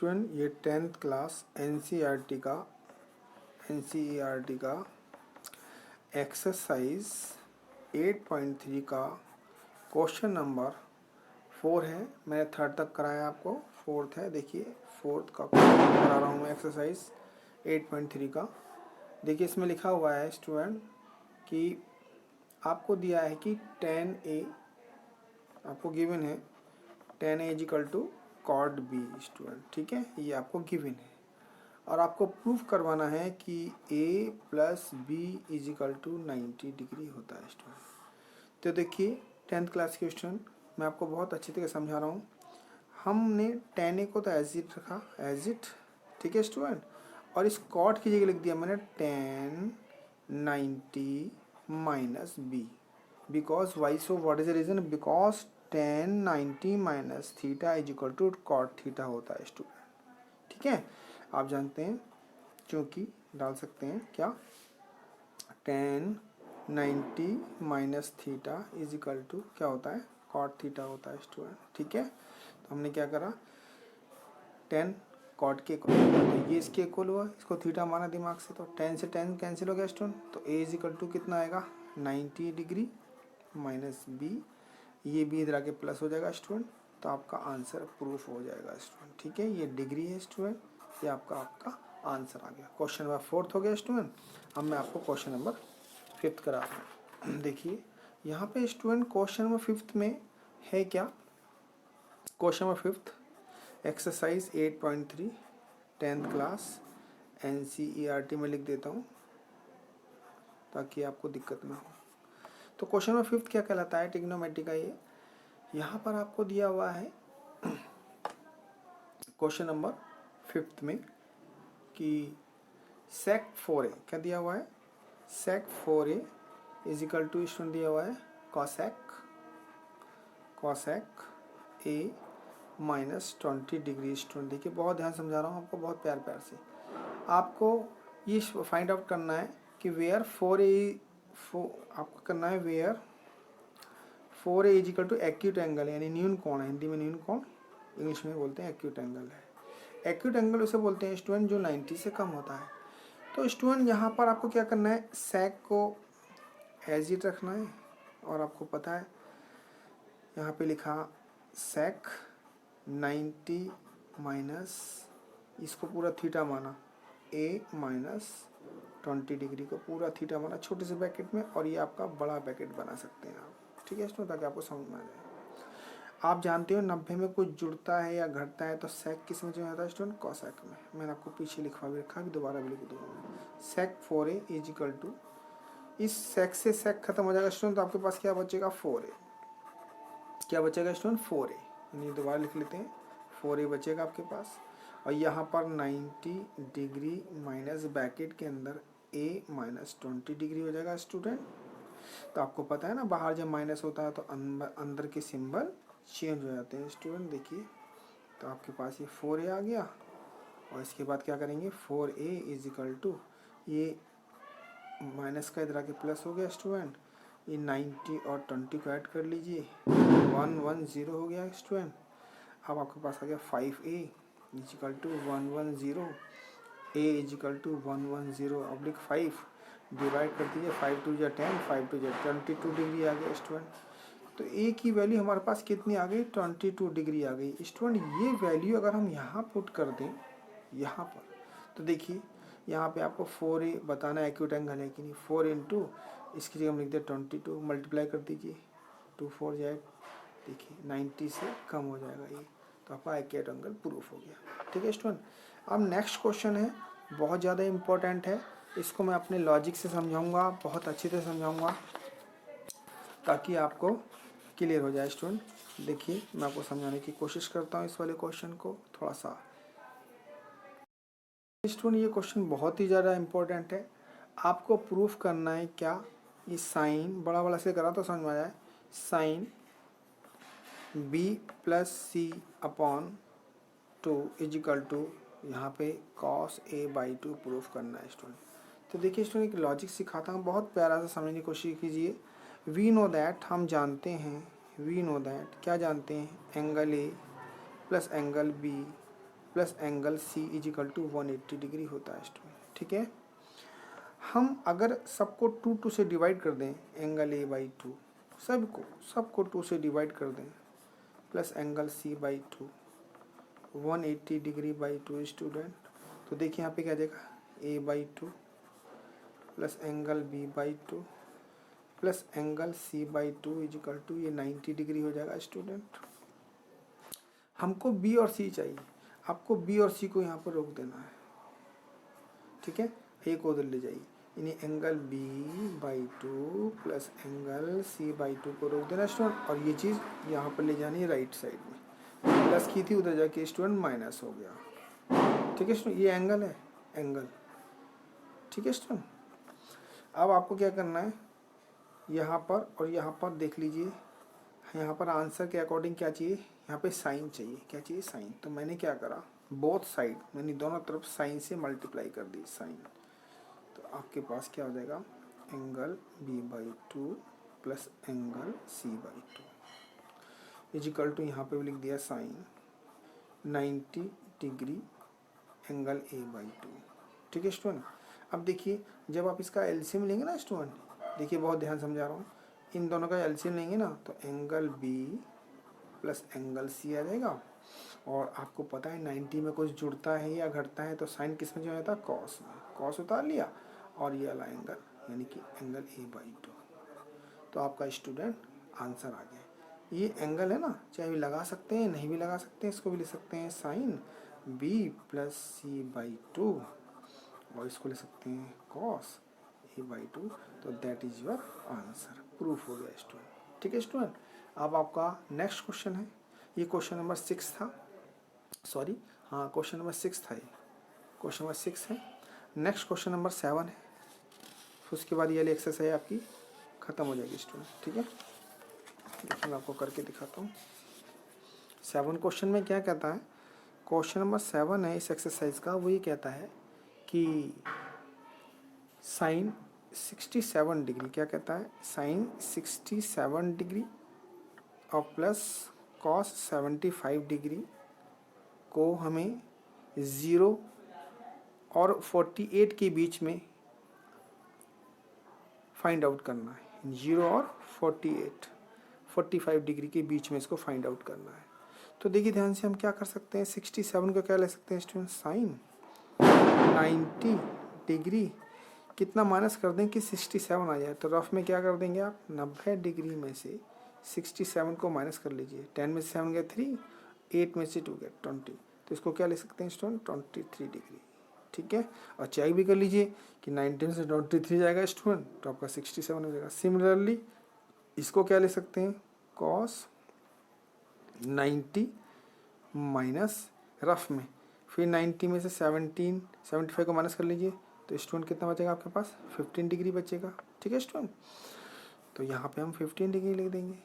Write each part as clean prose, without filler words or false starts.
Student ये 10th class NCERT का exercise 8.3 का क्वेश्चन नंबर 4 है। मैंने थर्ड तक कराया, आपको फोर्थ है। देखिए फोर्थ का क्वेश्चन करा रहा हूँ मैं एक्सरसाइज 8.3 का। देखिए इसमें लिखा हुआ है स्टूडेंट कि आपको दिया है कि 10a आपको गिवन है 10a equal to cot B student, ठीक है, ये आपको गिवन है और आपको प्रूफ करवाना है कि a plus B equal to 90 degree होता है स्टूडेंट। तो देखिए 10th क्लास के स्टूडेंट मैं आपको बहुत अच्छी तरह समझा रहा हूँ। हमने 10a को तो एज इट रखा, एज इट, ठीक है स्टूडेंट, और इस कॉट की जगह लिख दिया मैंने 10 90 minus B because Y. So what is the reason? Because 10 90 minus theta is equal to cot theta होता है स्टूडेंट, ठीक है। आप जानते हैं क्योंकि डाल सकते हैं क्या 10 90 minus theta is equal to क्या होता है? कॉट थीटा होता है स्टूडेंट, ठीक है। तो हमने क्या करा 10 कॉट के इक्वल, ये इसके इक्वल हुआ, इसको थीटा माना दिमाग से, तो 10 से 10 कैंसिल हो गया स्टूडेंट। तो a इज इक्वल टू कितना आएगा 90 डिग्री माइनस बी, ये भी इधर आके प्लस हो जाएगा स्टूडेंट। तो आपका आंसर प्रूफ हो जाएगा स्टूडेंट, ठीक है। ये डिग्री है स्टूडेंट, ये आपका आंसर आ गया। क्वेश्चन नंबर 4 हो गया स्टूडेंट। अब मैं आपको क्वेश्चन नंबर 5 करा रहा हूँ। देखिए यहाँ पे स्टूडेंट क्वेश्चन नंबर 5 में है क्या? Question number 5 exercise 8.3 10th class NCERT में लिख देता हूँ ताकि आपको दिक्कत ना हो। तो क्वेश्चन नंबर 5 क्या कहलाता है? ट्रिग्नोमेट्री का ये यहाँ पर आपको दिया हुआ है क्वेश्चन नंबर 5 में कि sec 4a क्या दिया हुआ है? sec 4a is equal to student दिया हुआ है cosec a minus 20 degree student. देखिए बहुत ध्यान समझा रहा हूँ आपको, बहुत प्यार प्यार से। आपको ये फाइंड आउट करना है कि वेयर 4a आपको करना है where 4a is equal to acute angle, यानी न्यून कोण है। हिंदी में न्यून कोण, इंग्लिश में बोलते हैं एक्यूट एंगल है। एक्यूट एंगल उसे बोलते हैं स्टूडेंट जो 90 से कम होता है। तो स्टूडेंट यहाँ पर आपको क्या करना है, सेक को एज इट रखना है और आपको पता है यहाँ पे लिखा सेक 90 माइनस, इसको पूरा थीटा माना, a माइनस 20 डिग्री को पूरा थीटा माना छोटे से ब्रैकेट में, और ये आपका बड़ा ब्रैकेट बना सकते हैं आप, ठीक है स्टूडेंट, ताकि आपको समझ में आ जाए। आप जानते हो 90 में कुछ जुड़ता है या घटता है तो सेक किस में आता है स्टूडेंट? कॉसेक में। मैंने आपको पीछे लिखवा भी रखा, भी दोबारा भी लिख दूंगा। सेक 4a इज इक्वल टू, इस सेक से सेक खत्म हो जाएगा स्टूडेंट, तो आपके पास क्या बचेगा 4a। क्या बचेगा स्टूडेंट? 4a, यानी दोबारा लिख लेते हैं 4a बचेगा आपके पास। और यहाँ पर 90 डिग्री माइनस ब्रैकेट के अंदर a माइनस 20 डिग्री हो जाएगा स्टूडेंट। तो आपको पता है ना बाहर जब माइनस होता है तो अंदर के सिंबल चेंज हो जाते हैं स्टूडेंट। देखिए तो आपके पास ये 4a आ गया, और इसके बाद क्या करेंगे 4a इज इक्वल टू, ये माइनस का इधर आके प्लस हो गया स्टूडेंट, ये 90 और 20 को ऐड कर लीजिए, 110 हो गया स्टूडेंट। अब आपके पास आ गया 5a is equal to 110, a is equal to 110 oblique 5, divide कर दीजिए, 5 2 10, 5 2 22 डिग्री आ गया स्टूडेंट। तो a की वैल्यू हमारे पास कितनी आ गई? 22 डिग्री आ गई स्टूडेंट। ये वैल्यू अगर हम यहाँ पुट कर दें यहाँ पर, तो देखिए यहाँ पे आपको 4a बताना है एक्यूट एंगल है कि नहीं। 4 इंटू इसकी जगह हम लिख दें 22, मल्टीप्लाई कर दीजिए, 2 4 जाए, देखिए 90 से कम हो जाएगा ये, तो आपका एक्यूट एंगल प्रूफ हो गया, ठीक है स्टूडेंट। अब नेक्स्ट क्वेश्चन है, बहुत ज़्यादा इम्पोर्टेंट है, इसको मैं अपने लॉजिक से समझाऊंगा, बहुत अच्छी तरह समझाऊंगा ताकि आपको क्लियर हो जाए स्टूडेंट। देखिए मैं आपको समझाने की कोशिश करता हूँ इस वाले क्वेश्चन को थोड़ा सा। स्टूडेंट ये क्वेश्चन बहुत ही ज़्यादा इम्पोर्टेंट है, आपको प्रूफ करना है क्या, ये साइन बड़ा बड़ा से करा तो समझ में आ जाए, sine b plus C upon 2 is equal to यहाँ पे cos a बाई 2 प्रूफ करना है स्टूडेंट। तो देखिए स्टूडेंट एक लॉजिक सिखाता हूँ, बहुत प्यारा सा समझने की कोशिश कीजिए। वी नो दैट, हम जानते हैं, वी नो दैट क्या जानते हैं, angle a plus angle b plus angle C is equal to 180 degree होता है स्टूडेंट। ठीक है, हम अगर सबको 2 से डिवाइड कर दें, एंगल ए बाई 2 सबको 2 से डिवाइड कर दें, plus angle C by 2 180 degree by 2 student. तो देखिए यहाँ पे क्या जाएगा, A by 2 plus angle B by 2 plus angle C by 2 is equal to ये 90 डिग्री हो जाएगा स्टूडेंट। हमको बी और सी चाहिए, आपको बी और सी को यहाँ पर रोक देना है। ठीक है, ए को उधर ले जाइए, यानी angle B by 2 plus angle C by 2 को रोक देना स्टूडेंट, और ये चीज़ यहाँ पर ले जानी है राइट साइड में। प्लस की थी उधर जाके स्टूडेंट माइनस हो गया। ठीक है स्टूडेंट, ये एंगल है एंगल। ठीक है स्टूडेंट, अब आपको क्या करना है, यहाँ पर और यहाँ पर देख लीजिए, यहाँ पर आंसर के अकॉर्डिंग क्या चाहिए, यहाँ पे साइन चाहिए। क्या चाहिए, साइन। तो मैंने क्या करा, बोथ साइड मैंने दोनों तरफ साइन से मल्टीप्लाई कर दी, साइन। तो आपके पास क्या हो जाएगा, angle B by 2 plus angle C by 2 equal to यहाँ पे भी लिख दिया sine 90 degree angle A by 2। ठीक है स्टूडेंट, अब देखिए जब आप इसका एलसीएम लेंगे ना स्टूडेंट, देखिए बहुत ध्यान समझा रहा हूँ, इन दोनों का एलसीएम लेंगे ना तो angle B plus angle C आ जाएगा। और आपको पता है 90 में कुछ जुड़ता है या घटता है तो साइन किस में जो आता है, कॉस में। कॉस उतार लिया और ये वाला एंगल यानी कि एंगल ए बाई 2। तो आपका स्टूडेंट आंसर आ गया। ये एंगल है ना, चाहे भी लगा सकते हैं नहीं भी लगा सकते हैं, इसको भी ले सकते हैं sine B plus C by 2 और इसको ले सकते हैं कॉस ए बाई 2। तो that is your answer, proof हो गया स्टूडेंट। ठीक है स्टूडेंट, अब आपका नेक्स्ट क्वेश्चन है, ये क्वेश्चन नंबर 6 था, सॉरी हाँ क्वेश्चन नंबर 6 था, ये क्वेश्चन नंबर 6 है। नेक्स्ट क्वेश्चन नंबर 7 है, फिर उसके बाद ये वाली एक्सरसाइज आपकी ख़त्म हो जाएगी स्टूडेंट। ठीक है, देखिए मैं आपको करके दिखाता हूँ। 7 क्वेश्चन में क्या कहता है, क्वेश्चन नंबर 7 है इस एक्सरसाइज का, वो ये कहता है कि साइन 67 डिग्री, क्या कहता है, साइन 67 डिग्री और प्लस कॉस 75 डिग्री को हमें 0 और 48 के बीच में फाइंड आउट करना है। 0 और 45 डिग्री के बीच में इसको फाइंड आउट करना है। तो देखिए ध्यान से हम क्या कर सकते हैं, 67 को क्या ले सकते हैं स्टूडेंट, साइन 90 डिग्री कितना माइनस कर दें कि 67 आ जाए। तो रफ में क्या कर देंगे आप, 90 डिग्री में से 67 को माइनस कर लीजिए। 10 में से 7 गया 3, 8 में से 2 गया 20। तो इसको क्या ले सकते हैं स्टूडेंट, 23 डिग्री। ठीक है, और चेक भी कर लीजिए कि 19 से 23 जाएगा स्टूडेंट तो आपका 67 हो जाएगा। सिमिलरली इसको क्या ले सकते हैं, कॉस 90 माइनस रफ में, फिर 90 में से 75 को माइनस कर लीजिए तो स्टूडेंट कितना बचेगा आपके पास, 15 डिग्री बचेगा। ठीक है स्टूडेंट, तो यहाँ पे हम 15 डिग्री लिख देंगे।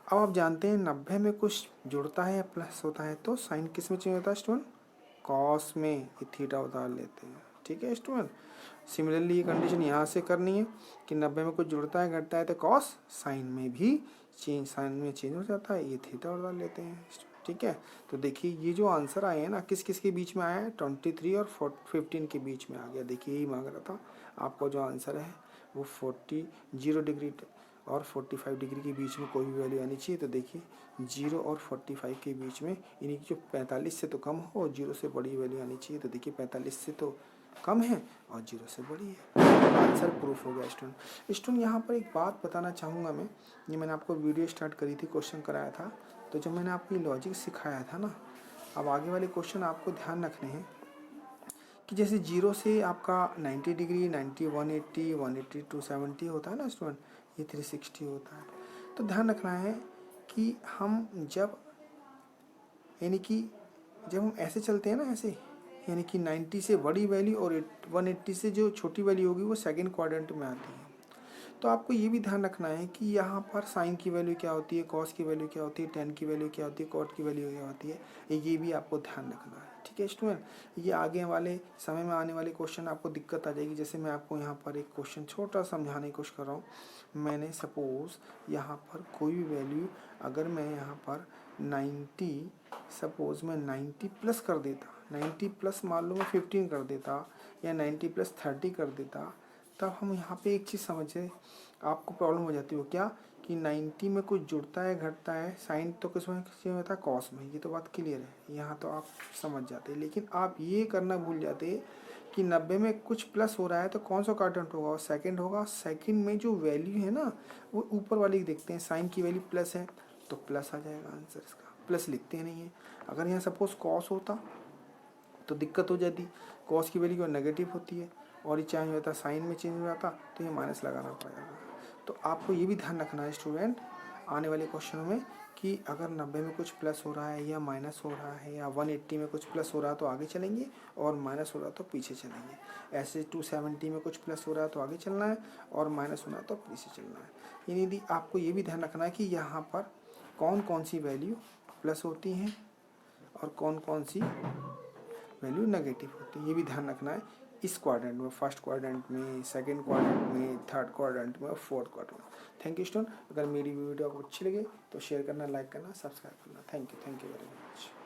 अब आप जानते हैं 90 में कुछ जुड़ता है या प्लस होता है तो साइन किस में चेंज होता है स्टूडेंट, कॉस में, ये थीटा उतार लेते हैं। ठीक है स्टूडेंट, सिमिलरली ये कंडीशन यहाँ से करनी है कि 90 में कुछ जुड़ता है घटता है तो कॉस साइन में भी साइन में चेंज हो जाता है, ये थीटा उतार लेते हैं। ठीक है, तो देखिए ये जो आंसर आए हैं ना, किस किस के बीच में आया है, 23 और 15 के बीच में आ गया। देखिए यही मांग रहा था, आपको जो आंसर है वो 0 डिग्री और 45 डिग्री के बीच में कोई भी वैल्यू आनी चाहिए। तो देखिए 0 और 45 के बीच में, यानी कि जो 45 से तो कम हो और 0 से बड़ी वैल्यू आनी चाहिए। तो देखिए 45 से तो कम है और 0 से बड़ी है, आंसर प्रूफ हो गया स्टूडेंट। यहाँ पर एक बात बताना चाहूँगा मैं, ये मैंने आपको वीडियो स्टार्ट करी थी, क्वेश्चन कराया था, तो जब मैंने आपको लॉजिक सिखाया था ना, अब आगे वाले क्वेश्चन आपको ध्यान रखने हैं कि जैसे 0 से आपका 90 डिग्री, 90, 180, 180, 270 होता है ना स्टूडेंट, ये 360 होता है। तो ध्यान रखना है कि हम जब, यानी कि जब हम ऐसे चलते हैं ना, ऐसे यानी कि 90 से बड़ी वैल्यू और 180 से जो छोटी वैल्यू होगी वो सेकंड क्वाड्रेंट में आती है। तो आपको ये भी ध्यान रखना है कि यहाँ पर साइन की वैल्यू क्या होती है, कॉस की वैल्यू क्या होती है, टेन की वैल्यू क्या होती है, कॉट की वैल्यू क्या होती है, ये भी आपको ध्यान रखना है। ठीक है स्टूडेंट, ये आगे वाले समय में आने वाले क्वेश्चन आपको दिक्कत आ जाएगी। जैसे मैं आपको यहाँ पर एक क्वेश्चन छोटा समझाने की कोशिश कर रहा हूँ। मैंने सपोज़ यहाँ पर कोई भी वैल्यू, अगर मैं यहाँ पर 90, सपोज़ मैं 90 प्लस कर देता, 90 प्लस मान लो मैं 15 कर देता या 90 प्लस 30 कर देता, तब हम यहाँ पे एक चीज़ समझे, आपको प्रॉब्लम हो जाती हो क्या कि 90 में कुछ जुड़ता है घटता है, साइन तो किस में होता है, कॉस में, ये तो बात क्लियर है, यहाँ तो आप समझ जाते। लेकिन आप ये करना भूल जाते कि 90 में कुछ प्लस हो रहा है तो कौन सा क्वाड्रेंट होगा, सेकंड होगा। सेकंड में जो वैल्यू है ना वो ऊपर वाली देखते हैं, साइन की वैल्यू प्लस है तो प्लस आ जाएगा आंसर इसका, प्लस लिखते हैं नहीं है। अगर यहाँ सपोज कॉस होता तो दिक्कत हो जाती, कॉस की वैल्यू नेगेटिव होती है और ये चेंज होता, साइन में चेंज हो जाता तो ये माइनस लगाना पड़ेगा। तो आपको ये भी ध्यान रखना है स्टूडेंट आने वाले क्वेश्चन में कि अगर 90 में कुछ प्लस हो रहा है या माइनस हो रहा है या 180 में कुछ प्लस हो रहा है तो आगे चलेंगे और माइनस हो रहा है तो पीछे चलेंगे। ऐसे 270 में कुछ प्लस हो रहा है तो आगे चलना है और माइनस हो रहा है तो पीछे चलना है। यानी आपको ये भी ध्यान रखना है कि यहाँ पर कौन कौन सी वैल्यू प्लस होती हैं और कौन कौन सी वैल्यू नेगेटिव होती है, ये भी ध्यान रखना है इस क्वाड्रेंट में, फर्स्ट क्वाड्रेंट में, सेकंड क्वाड्रेंट में, थर्ड क्वाड्रेंट में और फोर्थ क्वाड्रेंट में। थैंक यू स्टूडेंट, अगर मेरी वीडियो आपको अच्छी लगे तो शेयर करना, लाइक करना, सब्सक्राइब करना। Thank you very much.